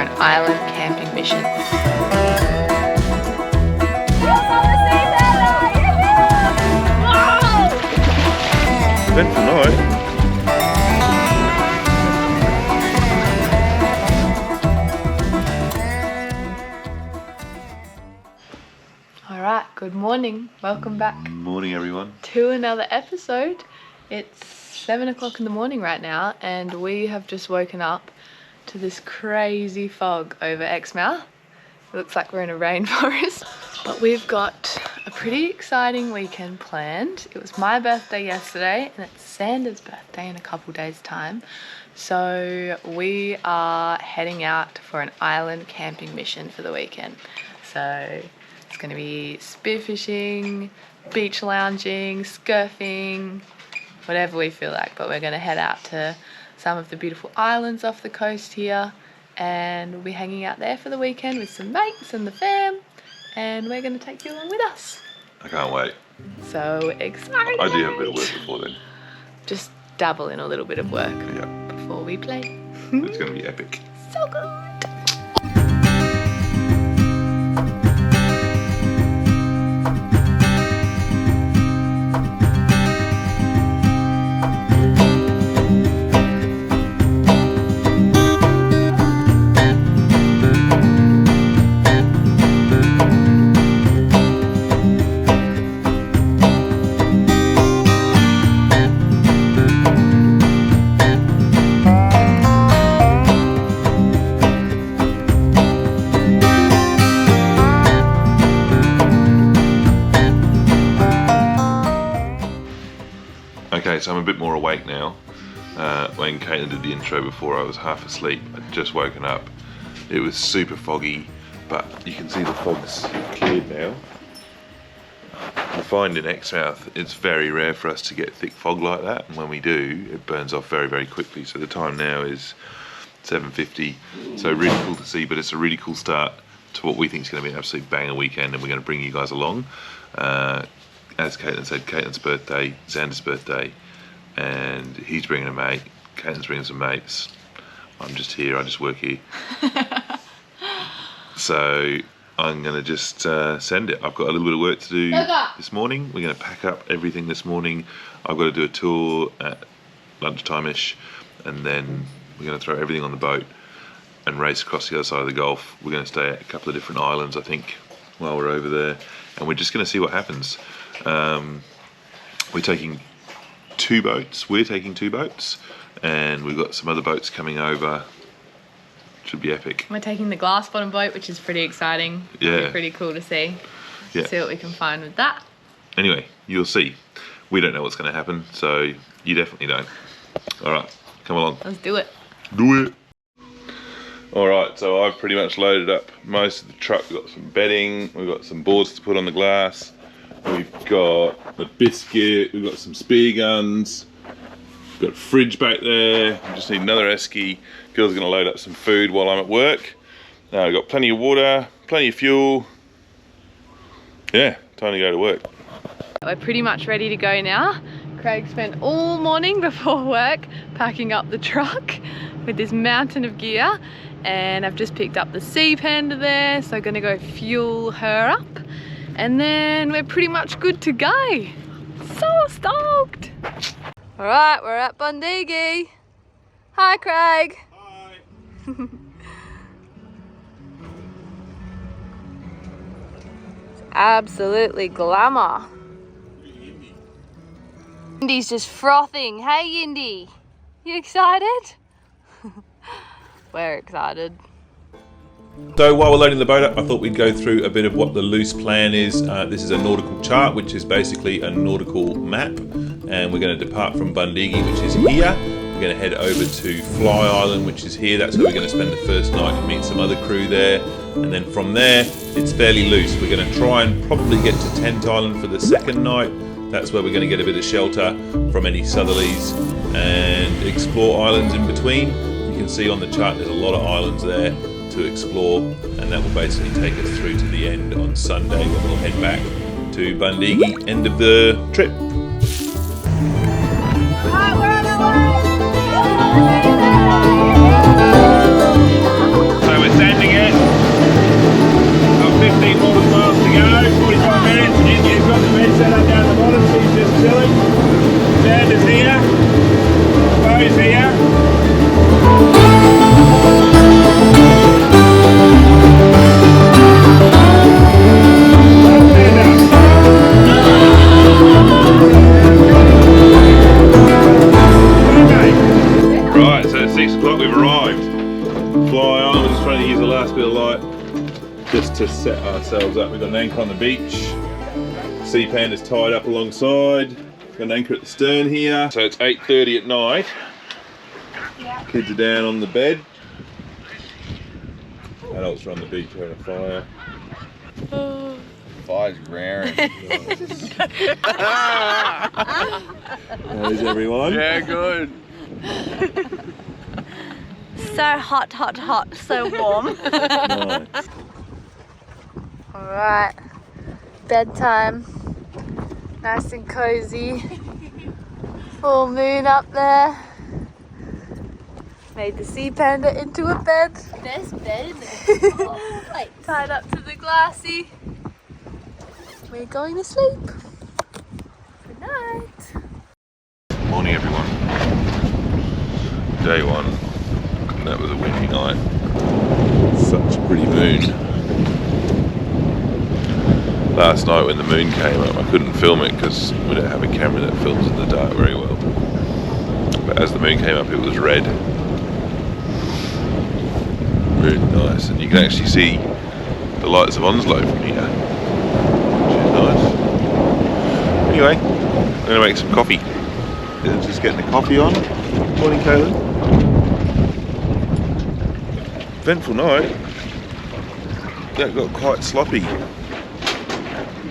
an island camping mission. Eventful night. Alright, good morning. Welcome back. Morning, everyone. To another episode. It's 7 o'clock in the morning right now, and we have just woken up to this crazy fog over Exmouth. It looks like we're in a rainforest. But we've got a pretty exciting weekend planned. It was my birthday yesterday, and it's Sanders' birthday in a couple days' time. So we are heading out for an island camping mission for the weekend. So it's going to be spearfishing, beach lounging, surfing, whatever we feel like. But we're going to head out to some of the beautiful islands off the coast here, and we'll be hanging out there for the weekend with some mates and the fam, and we're going to take you along with us. I can't wait. So excited. I do have a bit of work before then. Just dabble in a little bit of work before we play. It's going to be epic. So good. Okay, so I'm a bit more awake now. When Caitlin did the intro before, I was half asleep. I'd just woken up. It was super foggy, but you can see the fog's cleared now. I find in Exmouth, it's very rare for us to get thick fog like that, and when we do, it burns off very, very quickly. So the time now is 7:50, so really cool to see, but it's a really cool start to what we think is going to be an absolute banger weekend, and we're going to bring you guys along. As Caitlin said, Caitlin's birthday, Xander's birthday, and he's bringing a mate. Caitlin's bringing some mates. I'm just here, I just work here. So I'm going to just send it. I've got a little bit of work to do this morning. We're going to pack up everything this morning. I've got to do a tour at lunchtime-ish, and then we're going to throw everything on the boat and race across the other side of the Gulf. We're going to stay at a couple of different islands, I think, while we're over there, and we're just going to see what happens. We're taking two boats, and we've got some other boats coming over. Should be epic. We're taking the glass bottom boat, which is pretty exciting. Yeah. It'll be pretty cool to see. Yeah. See what we can find with that. Anyway, you'll see. We don't know what's going to happen, so you definitely don't. Alright, come along. Let's do it. Do it. Alright, so I've pretty much loaded up most of the truck. We've got some bedding, we've got some boards to put on the glass, we've got a biscuit, we've got some spear guns, we've got a fridge back there, we just need another esky. Girls are going to load up some food while I'm at work. Now we've got plenty of water, plenty of fuel. Yeah, time to go to work. We're pretty much ready to go now. Craig spent all morning before work packing up the truck with this mountain of gear, and I've just picked up the sea panda there, so I'm gonna go fuel her up, and then we're pretty much good to go. So stoked! All right, we're at Bundigi. Hi, Craig. Hi. It's absolutely glamour. Indy's just frothing. Hey, Indy, you excited? We're excited. So while we're loading the boat up, I thought we'd go through a bit of what the loose plan is. This is a nautical chart, which is basically a nautical map, and we're going to depart from Bundigi, which is here. We're going to head over to Fly Island, which is here. That's where we're going to spend the first night and meet some other crew there, and then from there it's fairly loose. We're going to try and probably get to Tent Island for the second night. That's where we're going to get a bit of shelter from any southerlies and explore islands in between. You can see on the chart there's a lot of islands there to explore, and that will basically take us through to the end on Sunday when we'll head back to Bundigi, end of the trip. Alright, we're on our way! So we're 6 o'clock, we've arrived. Fly on, we're just trying to use the last bit of light just to set ourselves up. We've got an anchor on the beach. Sea Panda's tied up alongside. Got an anchor at the stern here. So it's 8:30 at night. Yeah. Kids are down on the bed. Adults are on the beach having a fire. Fire's raring. How's everyone? Yeah, good. So hot, hot, hot, so warm. Nice. Alright, bedtime. Nice and cozy. Full moon up there. Made the sea panda into a bed. Best bed in the whole place. Tied up to the glassy. We're going to sleep. Good night. Morning everyone. Day one. That was a windy night. Such a pretty moon. Last night when the moon came up I couldn't film it because we don't have a camera that films in the dark very well. But as the moon came up it was red. Really nice, and you can actually see the lights of Onslow from here, which is nice. Anyway, I'm going to make some coffee. Just getting the coffee on. Morning, Kaylin. Eventful night. That got quite sloppy.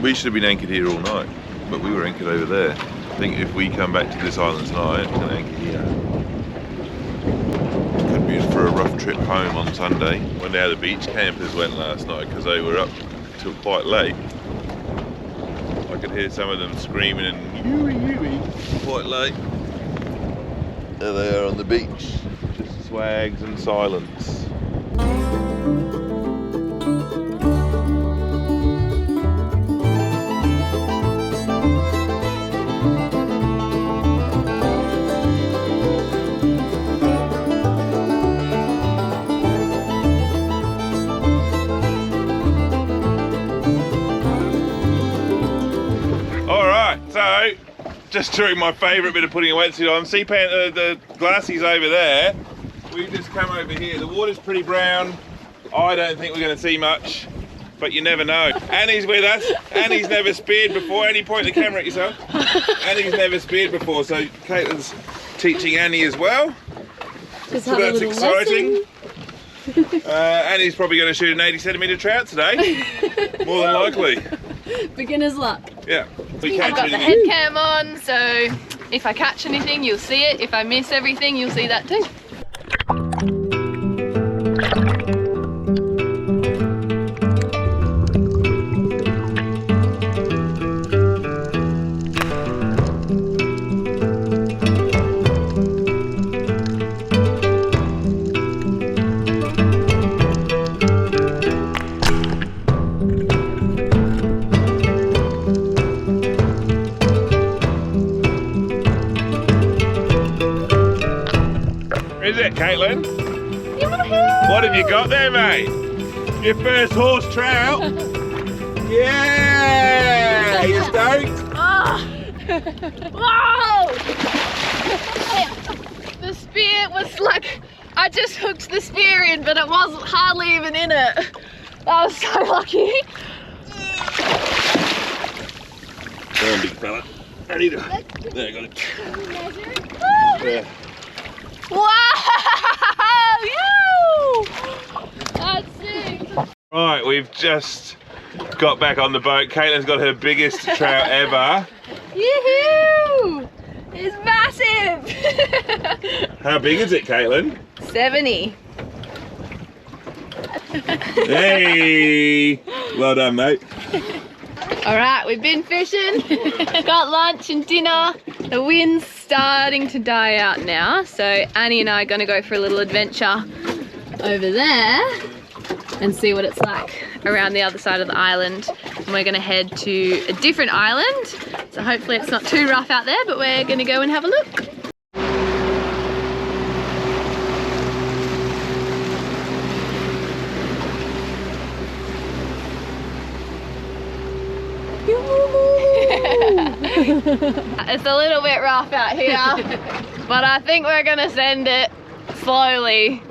We should have been anchored here all night, but we were anchored over there. I think if we come back to this island tonight, we're going to anchor here. Could be in for a rough trip home on Sunday. Wonder how the beach campers went last night because they were up till quite late. I could hear some of them screaming and yoo-wee quite late. There they are on the beach, just swags and silence. So, just doing my favourite bit of putting a wetsuit on. Sea Panda, the glassy's over there. We've just come over here. The water's pretty brown. I don't think we're going to see much, but you never know. Annie's with us. Annie's never speared before. Annie, point the camera at yourself. Annie's never speared before, so Caitlin's teaching Annie as well. Just so that's exciting. Annie's probably going to shoot an 80cm trout today. More than likely. Beginner's luck. Yeah. I've got the head cam on, so if I catch anything, you'll see it. If I miss everything, you'll see that too. Is it, Caitlin? What have you got there, mate? Your first horse trout? Yeah! You stoked? Whoa! The spear was like, I just hooked the spear in, but it wasn't hardly even in it. I was so lucky. Come on, big fella. I need to. There, I got it. Yeah. Wow! You! That's sick. Right, we've just got back on the boat. Caitlin's got her biggest trout ever. Yoo-hoo! It's massive! How big is it, Caitlin? 70. Hey! Well done, mate. Alright, we've been fishing, got lunch and dinner. The wind's starting to die out now, so Annie and I are going to go for a little adventure over there and see what it's like around the other side of the island. And we're going to head to a different island, so hopefully it's not too rough out there, but we're going to go and have a look. It's a little bit rough out here, but I think we're gonna send it. slowly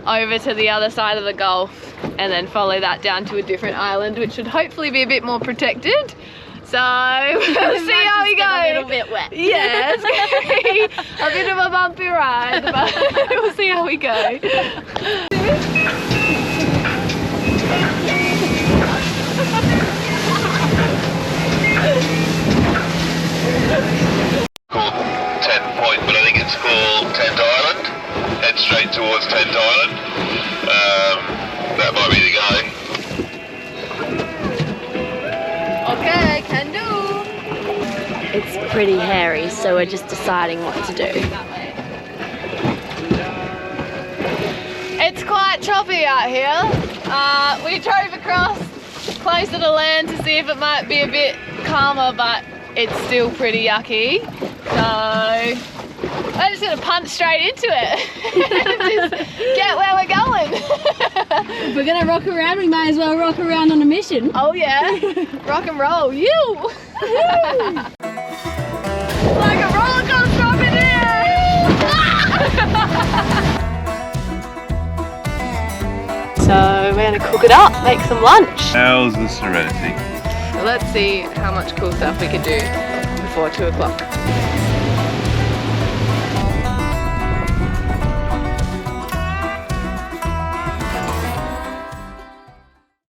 over to the other side of the Gulf and then follow that down to a different island, which should hopefully be a bit more protected. So we'll see how we go. A little bit wet. Yeah, it's gonna be a bit of a bumpy ride, but we'll see how we go. Called Tent Point, but I think it's called Tent Island. Head straight towards Tent Island. That might be the guy. Okay, can do. It's pretty hairy, so we're just deciding what to do. It's quite choppy out here. We drove across closer to land to see if it might be a bit calmer, but it's still pretty yucky. So I'm just gonna punch straight into it. Just get where we're going. If we're gonna rock around, we might as well rock around on a mission. Oh yeah, rock and roll, you! Like a roller coaster up in here! So we're gonna cook it up, make some lunch. How's the Serenity? So let's see how much cool stuff we can do before 2 o'clock.